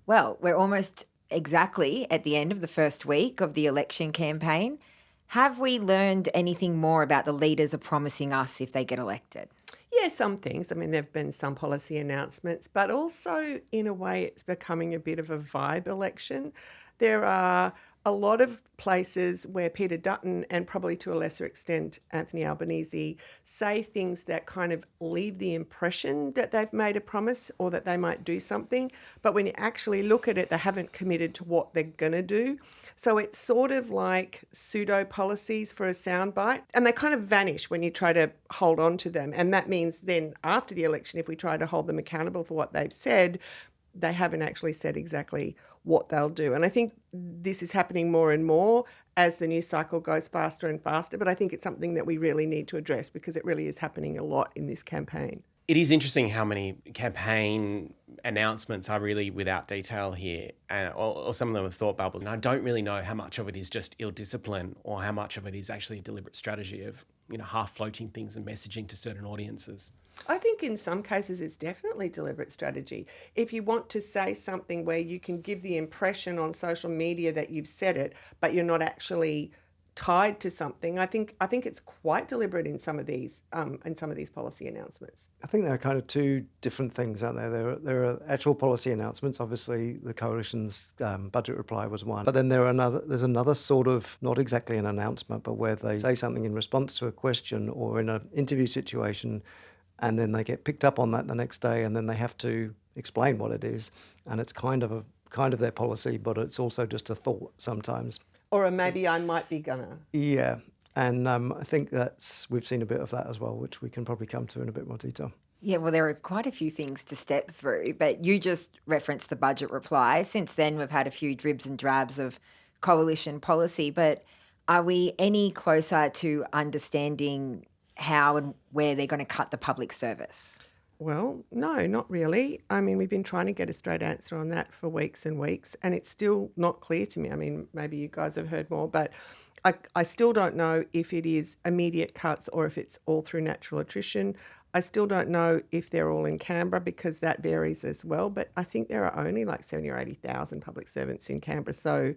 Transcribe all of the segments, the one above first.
Well, we're almost exactly at the end of the first week of the election campaign. Have we learned anything more about the leaders are promising us if they get elected? Yeah, some things. I mean, there have been some policy announcements, but also in a way it's becoming a bit of a vibe election. There are a lot of places where Peter Dutton and probably to a lesser extent Anthony Albanese say things that kind of leave the impression that they've made a promise or that they might do something. But when you actually look at it, they haven't committed to what they're going to do. So it's sort of like pseudo policies for a soundbite, and they kind of vanish when you try to hold on to them. And that means then after the election, if we try to hold them accountable for what they've said, they haven't actually said exactly what they'll do. And I think this is happening more and more as the news cycle goes faster and faster. But I think it's something that we really need to address because it really is happening a lot in this campaign. It is interesting how many campaign announcements are really without detail here, or some of them are thought bubbles. And I don't really know how much of it is just ill discipline or how much of it is actually a deliberate strategy of, half floating things and messaging to certain audiences. I think in some cases it's definitely deliberate strategy. If you want to say something where you can give the impression on social media that you've said it, but you're not actually tied to something, I think it's quite deliberate in some of these policy announcements. I think there are kind of two different things, aren't there? There are actual policy announcements. Obviously, the coalition's budget reply was one. But then there's another sort of, not exactly an announcement, but where they say something in response to a question or in an interview situation, and then they get picked up on that the next day, and then they have to explain what it is. And it's kind of their policy, but it's also just a thought sometimes. Or maybe I might be gonna. Yeah, and I think we've seen a bit of that as well, which we can probably come to in a bit more detail. Yeah, well, there are quite a few things to step through, but you just referenced the budget reply. Since then, we've had a few dribs and drabs of coalition policy, but are we any closer to understanding how and where they're going to cut the public service? Well, no, not really. I mean, we've been trying to get a straight answer on that for weeks and weeks, and it's still not clear to me. I mean, maybe you guys have heard more, but I still don't know if it is immediate cuts or if it's all through natural attrition. I still don't know if they're all in Canberra because that varies as well, but I think there are only like 70 or 80,000 public servants in Canberra, so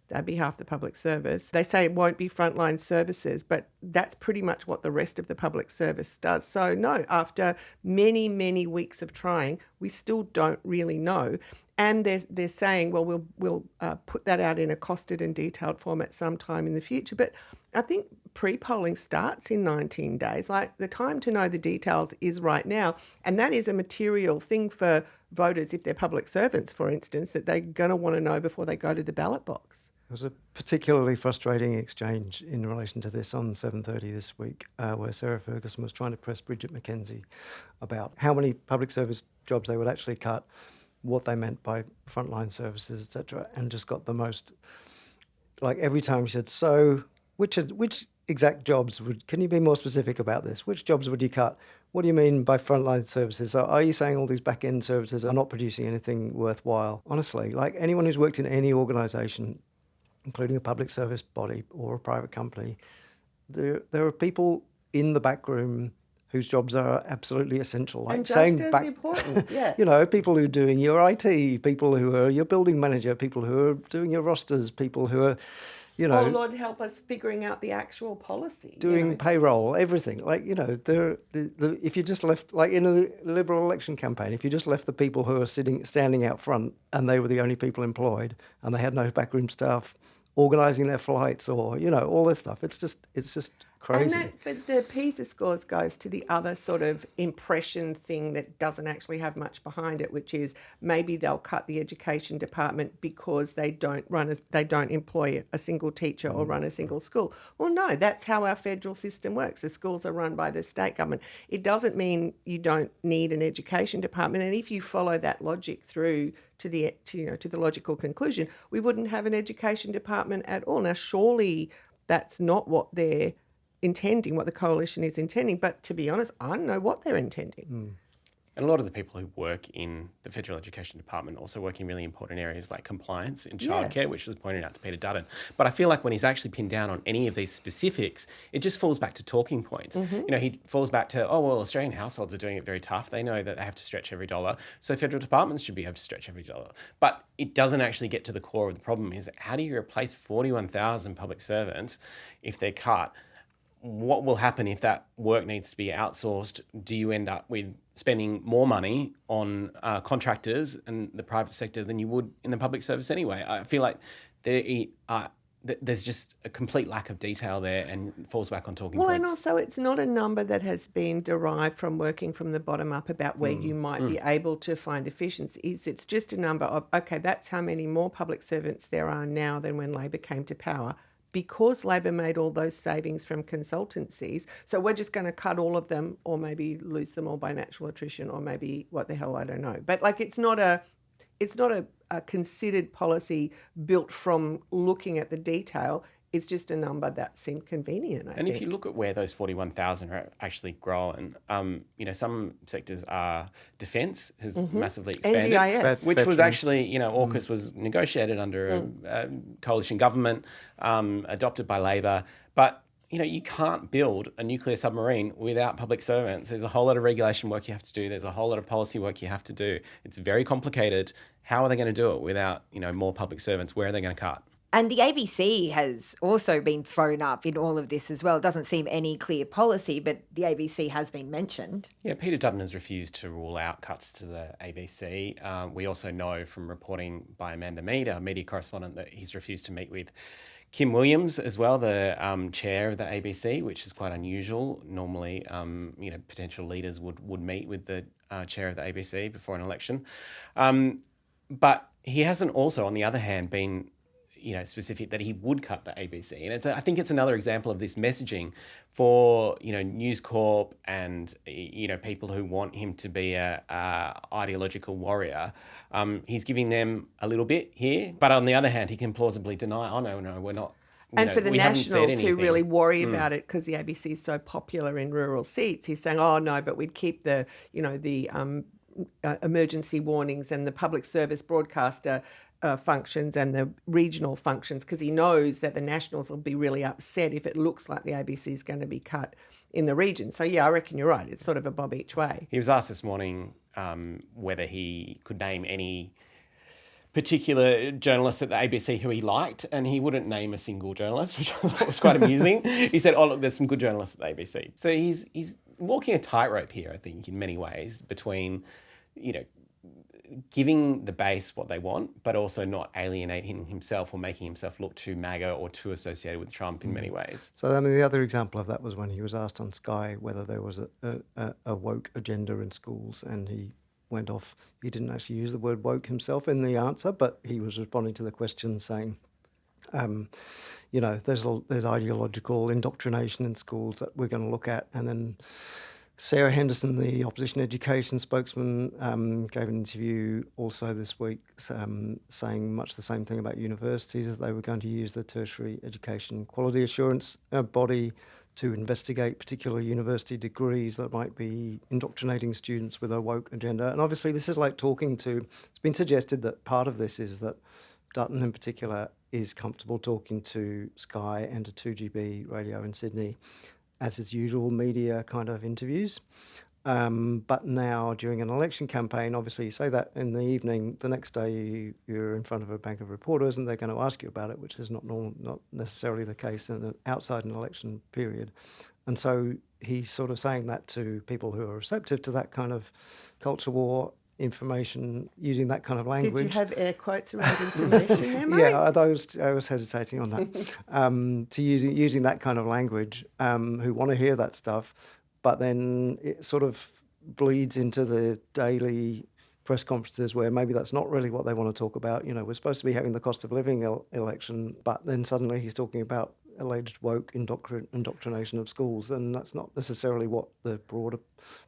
that'd be half the public service. They say it won't be frontline services, but that's pretty much what the rest of the public service does. So no, after many, many weeks of trying, we still don't really know. And they're saying, well, we'll put that out in a costed and detailed format sometime in the future. But I think pre-polling starts in 19 days. Like, the time to know the details is right now. And that is a material thing for voters, if they're public servants, for instance, that they're going to want to know before they go to the ballot box. There was a particularly frustrating exchange in relation to this on 7:30 this week, where Sarah Ferguson was trying to press Bridget McKenzie about how many public service jobs they would actually cut, what they meant by frontline services, etc., and just got the most, like, every time she said, so which exact jobs can you be more specific about this? Which jobs would you cut? What do you mean by frontline services? Are you saying all these back-end services are not producing anything worthwhile? Honestly, like, anyone who's worked in any organisation, including a public service body or a private company, there are people in the back room whose jobs are absolutely essential. Like, and just as important, yeah. People who are doing your IT, people who are your building manager, people who are doing your rosters, people who are, Oh, Lord help us figuring out the actual policy. Doing payroll, everything. Like, if you just left, like in a Liberal election campaign, if you just left the people who are standing out front and they were the only people employed and they had no backroom staff organising their flights or, all this stuff, it's just crazy. But the PISA scores goes to the other sort of impression thing that doesn't actually have much behind it, which is maybe they'll cut the education department because they don't employ a single teacher or run a single school. Well, no, that's how our federal system works. The schools are run by the state government. It doesn't mean you don't need an education department. And if you follow that logic through to the logical conclusion, we wouldn't have an education department at all. Now, surely that's not what they're intending, what the coalition is intending. But to be honest, I don't know what they're intending. And a lot of the people who work in the Federal Education Department also work in really important areas like compliance and childcare, which was pointed out to Peter Dutton. But I feel like when he's actually pinned down on any of these specifics, it just falls back to talking points. He falls back to, Australian households are doing it very tough. They know that they have to stretch every dollar. So federal departments should be able to stretch every dollar. But it doesn't actually get to the core of the problem, is how do you replace 41,000 public servants if they're cut? What will happen if that work needs to be outsourced? Do you end up with spending more money on contractors and the private sector than you would in the public service anyway? I feel like there's just a complete lack of detail there and falls back on talking points. Well, and also it's not a number that has been derived from working from the bottom up about where you might be able to find efficiencies. It's just a number of, okay, that's how many more public servants there are now than when Labor came to power, because Labor made all those savings from consultancies. So we're just going to cut all of them, or maybe lose them all by natural attrition, or maybe what the hell, I don't know. But it's not a considered policy built from looking at the detail. It's just a number that seemed convenient, I think. And if you look at where those 41,000 are actually growing, some sectors are defence has massively expanded, NDIS. which was actually, AUKUS was negotiated under a coalition government, adopted by Labor. But, you can't build a nuclear submarine without public servants. There's a whole lot of regulation work you have to do. There's a whole lot of policy work you have to do. It's very complicated. How are they going to do it without, more public servants? Where are they going to cut? And the ABC has also been thrown up in all of this as well. It doesn't seem any clear policy, but the ABC has been mentioned. Yeah, Peter Dutton has refused to rule out cuts to the ABC. We also know from reporting by Amanda Mead, our media correspondent, that he's refused to meet with Kim Williams as well, the chair of the ABC, which is quite unusual. Normally, potential leaders would meet with the chair of the ABC before an election. But he hasn't also, on the other hand, been specific that he would cut the ABC. And I think it's another example of this messaging for, News Corp and, people who want him to be a ideological warrior. He's giving them a little bit here, but on the other hand, he can plausibly deny, no, we're not. And for the Nationals who really worry about it because the ABC is so popular in rural seats, he's saying, no, but we'd keep the emergency warnings and the public service broadcaster functions and the regional functions, because he knows that the Nationals will be really upset if it looks like the ABC is going to be cut in the region. So, I reckon you're right. It's sort of a bob each way. He was asked this morning whether he could name any particular journalist at the ABC who he liked, and he wouldn't name a single journalist, which I thought was quite amusing. He said, look, there's some good journalists at the ABC. So he's walking a tightrope here, I think, in many ways, between, giving the base what they want, but also not alienating himself or making himself look too MAGA or too associated with Trump in many ways. So, the other example of that was when he was asked on Sky whether there was a woke agenda in schools, and he went off. He didn't actually use the word woke himself in the answer, but he was responding to the question saying, there's ideological indoctrination in schools that we're going to look at. And then Sarah Henderson, the opposition education spokesman, gave an interview also this week saying much the same thing about universities, as they were going to use the tertiary education quality assurance body to investigate particular university degrees that might be indoctrinating students with a woke agenda. And obviously this is like it's been suggested that part of this is that Dutton in particular is comfortable talking to Sky and to 2GB radio in Sydney as his usual media kind of interviews. But now during an election campaign, obviously you say that in the evening, the next day you're in front of a bank of reporters and they're going to ask you about it, which is not necessarily the case outside an election period. And so he's sort of saying that to people who are receptive to that kind of culture war information, using that kind of language. Did you have air quotes around information there, mate? Yeah, I was hesitating on that. To using that kind of language, who want to hear that stuff, but then it sort of bleeds into the daily press conferences where maybe that's not really what they want to talk about. We're supposed to be having the cost of living election, but then suddenly he's talking about alleged woke indoctrination of schools, and that's not necessarily what the broader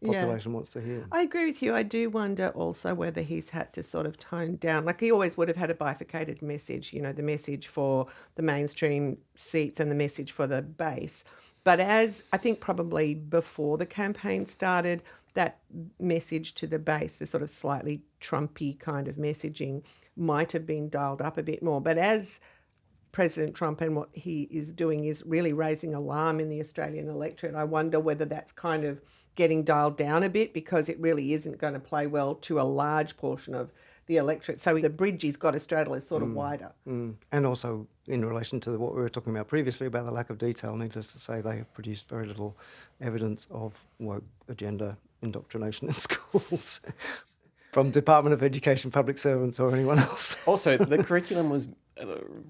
population wants to hear. I agree with you. I do wonder also whether he's had to sort of tone down. Like, he always would have had a bifurcated message, the message for the mainstream seats and the message for the base. But as I think probably before the campaign started, that message to the base, the sort of slightly Trumpy kind of messaging, might have been dialed up a bit more. But as President Trump and what he is doing is really raising alarm in the Australian electorate, I wonder whether that's kind of getting dialed down a bit, because it really isn't going to play well to a large portion of the electorate. So the bridge he's got to straddle is sort of wider. And also, in relation to what we were talking about previously about the lack of detail, needless to say, they have produced very little evidence of woke agenda indoctrination in schools from Department of Education public servants or anyone else. Also, the curriculum was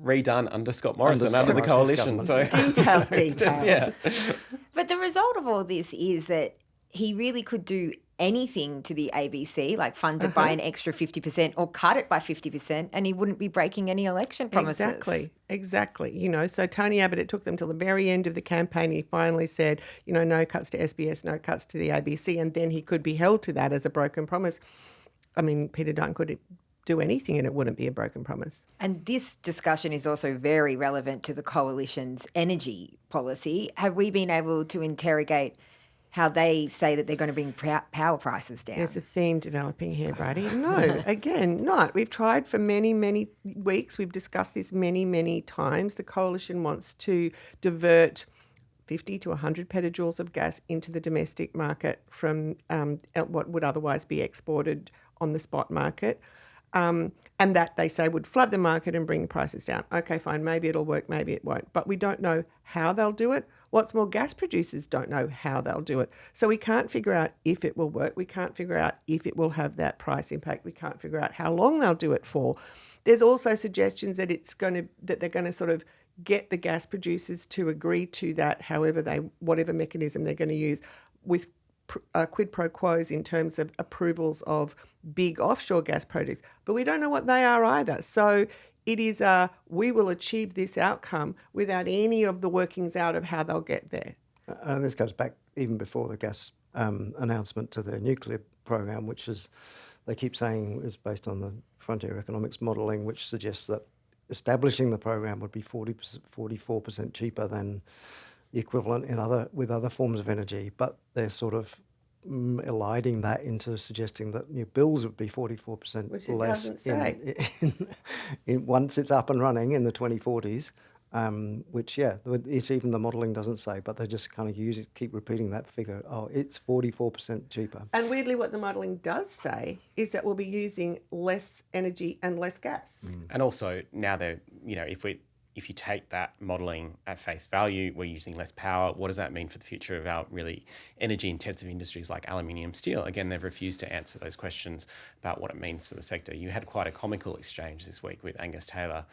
redone under Scott Morrison, Under under the Scott coalition. Morrison's So Details. yeah. But the result of all this is that he really could do anything to the ABC, like fund it by an extra 50% or cut it by 50%, and he wouldn't be breaking any election promises. Exactly. You know, so Tony Abbott, it took them till the very end of the campaign. He finally said, you know, no cuts to SBS, no cuts to the ABC, and then he could be held to that as a broken promise. I mean, Peter Dutton could do anything and it wouldn't be a broken promise. And this discussion is also very relevant to the coalition's energy policy. Have we been able to interrogate how they say that they're going to bring power prices down? There's a theme developing here, Bridie. No, again, not. We've tried for many, many weeks. We've discussed this many, many times. The coalition wants to divert 50 to 100 petajoules of gas into the domestic market from what would otherwise be exported on the spot market. And that, they say, would flood the market and bring prices down. Okay, fine, maybe it'll work, maybe it won't. But we don't know how they'll do it. What's more, gas producers don't know how they'll do it. So we can't figure out if it will work. We can't figure out if it will have that price impact. We can't figure out how long they'll do it for. There's also suggestions that they're going to sort of get the gas producers to agree to that, whatever mechanism they're going to use, with quid pro quos in terms of approvals of big offshore gas projects. But we don't know what they are either. So it is we will achieve this outcome without any of the workings out of how they'll get there. And this goes back even before the gas announcement to their nuclear program, which is, they keep saying, is based on the frontier economics modelling, which suggests that establishing the program would be 44% cheaper than the equivalent with other forms of energy. But they're sort of eliding that into suggesting that your bills would be 44% Which it less doesn't say. once it's up and running in the 2040s. Which, it's even the modelling doesn't say, but they just kind of keep repeating that figure. Oh, it's 44% cheaper. And weirdly, what the modelling does say is that we'll be using less energy and less gas. And also now if you take that modelling at face value, we're using less power. What does that mean for the future of our really energy-intensive industries like aluminium, steel? Again, they've refused to answer those questions about what it means for the sector. You had quite a comical exchange this week with Angus Taylor,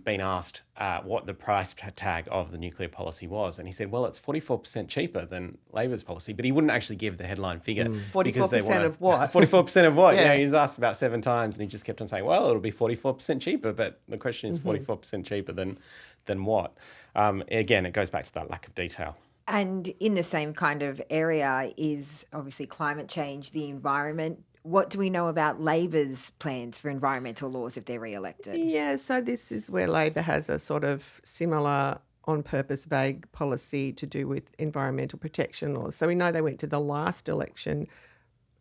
being asked what the price tag of the nuclear policy was. And he said, well, it's 44% cheaper than Labor's policy, but he wouldn't actually give the headline figure. 44% of what? 44% of what? Yeah. He was asked about 7 times and he just kept on saying, well, it'll be 44% cheaper, but the question is 44% cheaper than what? Again, it goes back to that lack of detail. And in the same kind of area is obviously climate change, the environment. What do we know about Labor's plans for environmental laws if they're re-elected? Yeah, so this is where Labor has a sort of similar on-purpose vague policy to do with environmental protection laws. So we know they went to the last election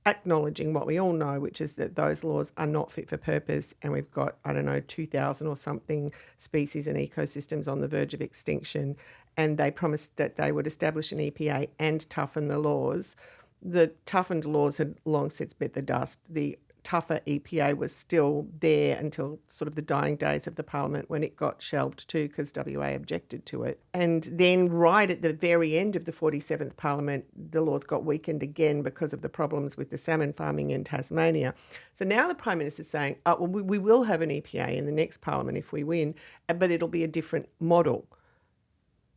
acknowledging what we all know, which is that those laws are not fit for purpose, and we've got, 2,000 or something species and ecosystems on the verge of extinction, and they promised that they would establish an EPA and toughen the laws. The toughened laws had long since bit the dust. The tougher EPA was still there until sort of the dying days of the Parliament, when it got shelved too because WA objected to it. And then right at the very end of the 47th Parliament, the laws got weakened again because of the problems with the salmon farming in Tasmania. So now the Prime Minister's saying, we will have an EPA in the next Parliament if we win, but it'll be a different model.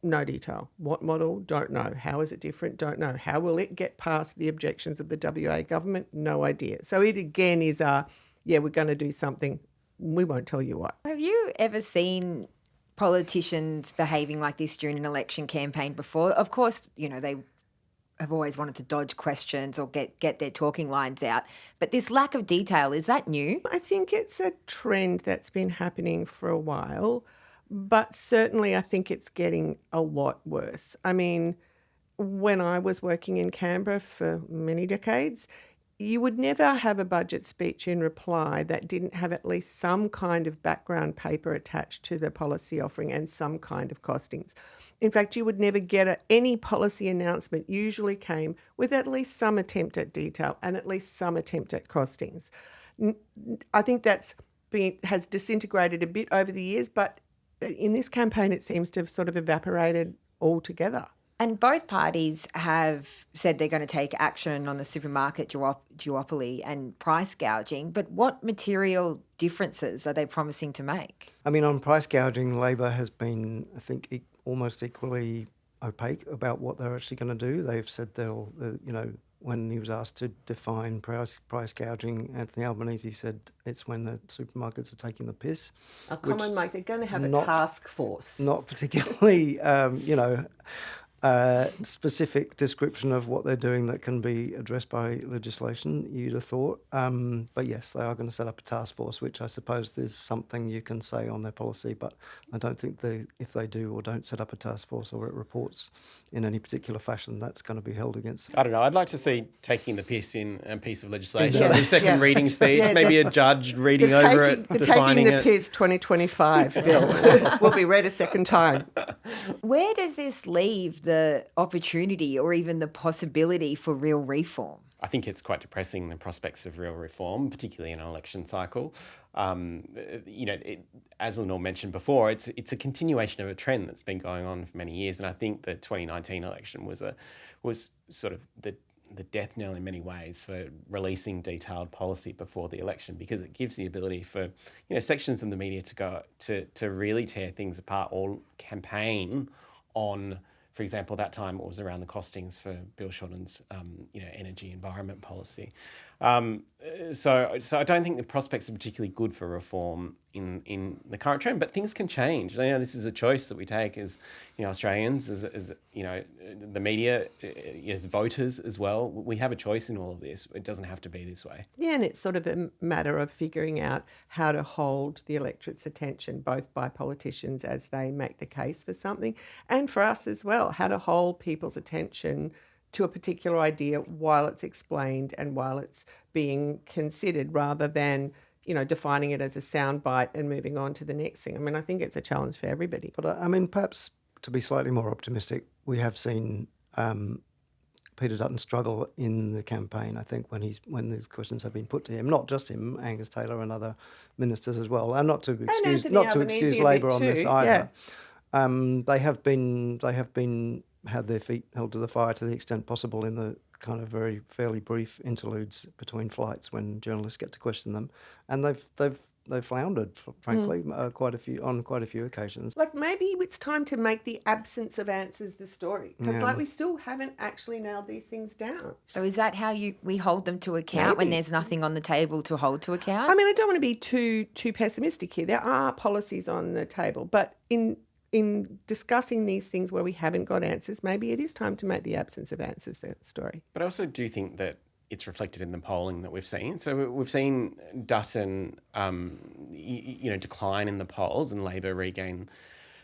No detail. What model? Don't know. How is it different? Don't know. How will it get past the objections of the WA government? No idea. So it again is we're going to do something. We won't tell you what. Have you ever seen politicians behaving like this during an election campaign before? Of course, they have always wanted to dodge questions or get their talking lines out. But this lack of detail, is that new? I think it's a trend that's been happening for a while. But certainly I think it's getting a lot worse. I mean, when I was working in Canberra for many decades, you would never have a budget speech in reply that didn't have at least some kind of background paper attached to the policy offering and some kind of costings. In fact, you would never get any policy announcement usually came with at least some attempt at detail and at least some attempt at costings. I think has disintegrated a bit over the years, but in this campaign it seems to have sort of evaporated altogether. And both parties have said they're going to take action on the supermarket duopoly and price gouging, but what material differences are they promising to make? I mean, on price gouging, Labor has been, I think, almost equally opaque about what they're actually going to do. They've said they'll, when he was asked to define price gouging, Anthony Albanese said it's when the supermarkets are taking the piss. Oh, come on, Mike, they're going to have a task force. Not particularly, specific description of what they're doing that can be addressed by legislation, you'd have thought. But yes, they are going to set up a task force, which I suppose there's something you can say on their policy, but I don't think if they do or don't set up a task force or it reports in any particular fashion, that's going to be held against them. I don't know. I'd like to see taking the piss in a piece of legislation. The second reading speech, Yeah, maybe a judge reading over it, the defining Taking the it. Piss 2025 bill will be read a second time. Where does this leave the opportunity or even the possibility for real reform? I think it's quite depressing, the prospects of real reform, particularly in an election cycle. As Lenore mentioned before, it's a continuation of a trend that's been going on for many years, and I think the 2019 election was sort of the death knell in many ways for releasing detailed policy before the election, because it gives the ability for sections of the media to go to really tear things apart or campaign on. For example, that time it was around the costings for Bill Shorten's, energy environment policy. So I don't think the prospects are particularly good for reform in the current trend. But things can change. This is a choice that we take as Australians, as the media, as voters as well. We have a choice in all of this. It doesn't have to be this way. Yeah, and it's sort of a matter of figuring out how to hold the electorate's attention, both by politicians as they make the case for something, and for us as well, how to hold people's attention to a particular idea while it's explained and while it's being considered, rather than defining it as a soundbite and moving on to the next thing. I mean, I think it's a challenge for everybody. But perhaps to be slightly more optimistic, we have seen Peter Dutton struggle in the campaign. I think when these questions have been put to him, not just him, Angus Taylor and other ministers as well, and not to excuse Labor on this either. Yeah. They have had their feet held to the fire to the extent possible in the kind of fairly brief interludes between flights when journalists get to question them, and they've floundered, frankly, quite a few occasions. Like, maybe it's time to make the absence of answers the story, because we still haven't actually nailed these things down. So is that how we hold them to account when there's nothing on the table to hold to account? I mean, I don't want to be too pessimistic here. There are policies on the table, but in discussing these things where we haven't got answers, maybe it is time to make the absence of answers the story. But I also do think that it's reflected in the polling that we've seen. So we've seen Dutton, decline in the polls and Labor regain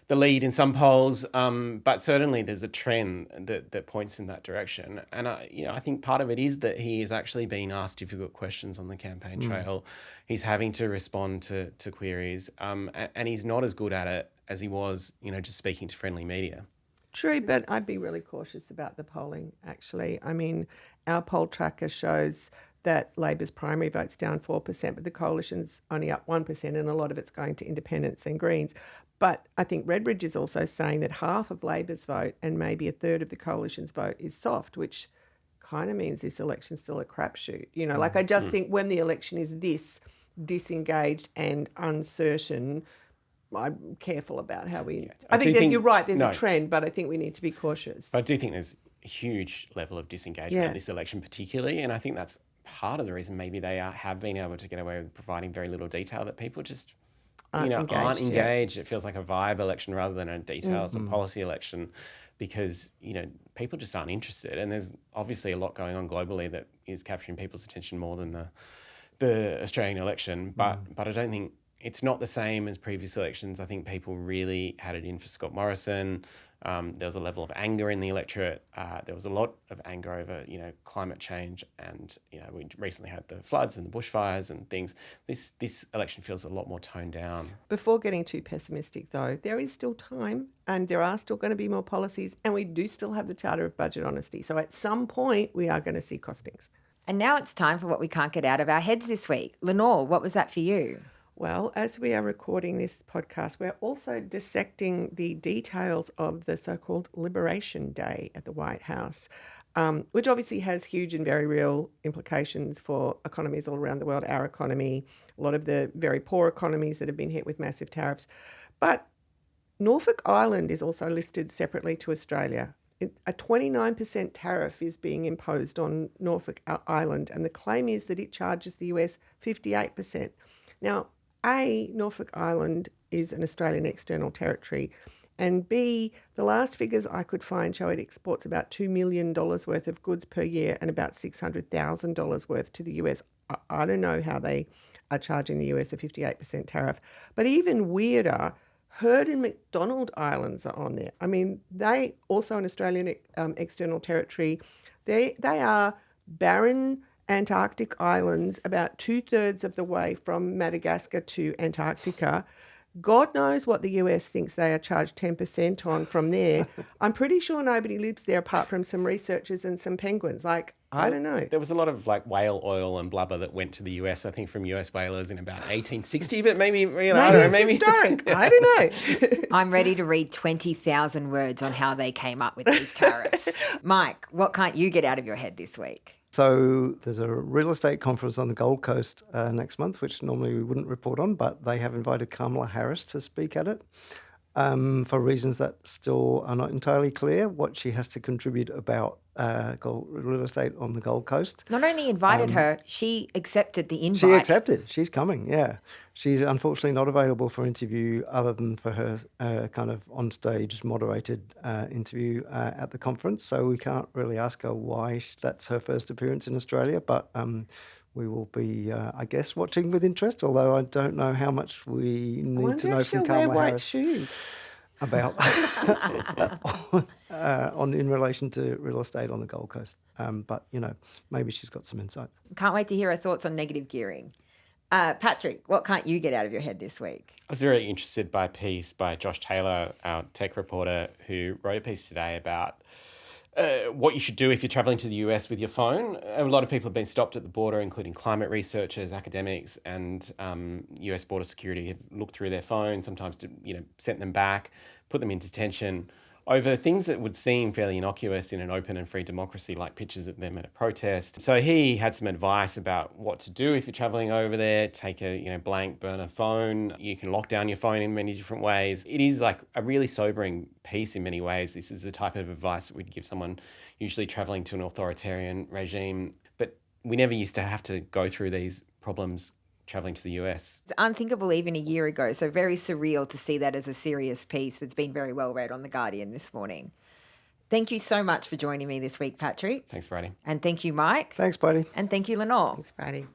the lead in some polls. But certainly there's a trend that points in that direction. And I think part of it is that he is actually being asked difficult questions on the campaign trail. He's having to respond to queries, and he's not as good at it as he was, just speaking to friendly media. True, but I'd be really cautious about the polling, actually. I mean, our poll tracker shows that Labor's primary vote's down 4%, but the coalition's only up 1%, and a lot of it's going to independents and Greens. But I think Redbridge is also saying that half of Labor's vote and maybe a third of the coalition's vote is soft, which kind of means this election's still a crapshoot. I just think when the election is this disengaged and uncertain, I'm careful about how we... Yeah. I think that you're right, there's a trend, but I think we need to be cautious. I do think there's a huge level of disengagement in this election particularly, and I think that's part of the reason maybe they have been able to get away with providing very little detail, that people just aren't engaged. It feels like a vibe election rather than a details and policy election, because people just aren't interested, and there's obviously a lot going on globally that is capturing people's attention more than the Australian election, but I don't think It's not the same as previous elections. I think people really had it in for Scott Morrison. There was a level of anger in the electorate. There was a lot of anger over, climate change, and we recently had the floods and the bushfires and things. This election feels a lot more toned down. Before getting too pessimistic, though, there is still time, and there are still going to be more policies, and we do still have the Charter of Budget Honesty. So at some point, we are going to see costings. And now it's time for what we can't get out of our heads this week. Lenore, what was that for you? Well, as we are recording this podcast, we're also dissecting the details of the so-called Liberation Day at the White House, which obviously has huge and very real implications for economies all around the world, our economy, a lot of the very poor economies that have been hit with massive tariffs. But Norfolk Island is also listed separately to Australia. A 29% tariff is being imposed on Norfolk Island, and the claim is that it charges the US 58%. Now, A, Norfolk Island is an Australian external territory, and B, the last figures I could find show it exports about $2 million worth of goods per year and about $600,000 worth to the US. I don't know how they are charging the US a 58% tariff. But even weirder, Heard and McDonald Islands are on there. I mean, they also an Australian external territory. They are barren Antarctic islands, about 2/3 of the way from Madagascar to Antarctica. God knows what the US thinks they are charged 10% on from there. I'm pretty sure nobody lives there apart from some researchers and some penguins. I don't know. There was a lot of whale oil and blubber that went to the US, I think, from US whalers in about 1860, but maybe I don't know, maybe historic. I don't know. I'm ready to read 20,000 words on how they came up with these tariffs. Mike, what can't you get out of your head this week? So there's a real estate conference on the Gold Coast next month, which normally we wouldn't report on, but they have invited Kamala Harris to speak at it for reasons that still are not entirely clear what she has to contribute about real estate on the Gold Coast. Not only invited her, she accepted the invite. She accepted. She's coming, yeah. She's unfortunately not available for interview other than for her kind of on-stage moderated interview at the conference. So we can't really ask her why that's her first appearance in Australia. But we will be, I guess, watching with interest, although I don't know how much we need to know from Kamala Harris shoes. about in relation to real estate on the Gold Coast. But, maybe she's got some insights. Can't wait to hear her thoughts on negative gearing. Patrick, what can't you get out of your head this week? I was very interested by a piece by Josh Taylor, our tech reporter, who wrote a piece today about what you should do if you're traveling to the US with your phone. A lot of people have been stopped at the border, including climate researchers, academics, and US border security have looked through their phones, sometimes sent them back, put them in detention over things that would seem fairly innocuous in an open and free democracy, like pictures of them at a protest. So he had some advice about what to do if you're traveling over there. Take a blank burner phone. You can lock down your phone in many different ways. It is like a really sobering piece in many ways. This is the type of advice that we'd give someone usually traveling to an authoritarian regime. But we never used to have to go through these problems traveling to the US. It's unthinkable even a year ago, so very surreal to see that as a serious piece that's been very well read on The Guardian this morning. Thank you so much for joining me this week, Patrick. Thanks, Bridie. And thank you, Mike. Thanks, Bridie. And thank you, Lenore. Thanks, Bridie.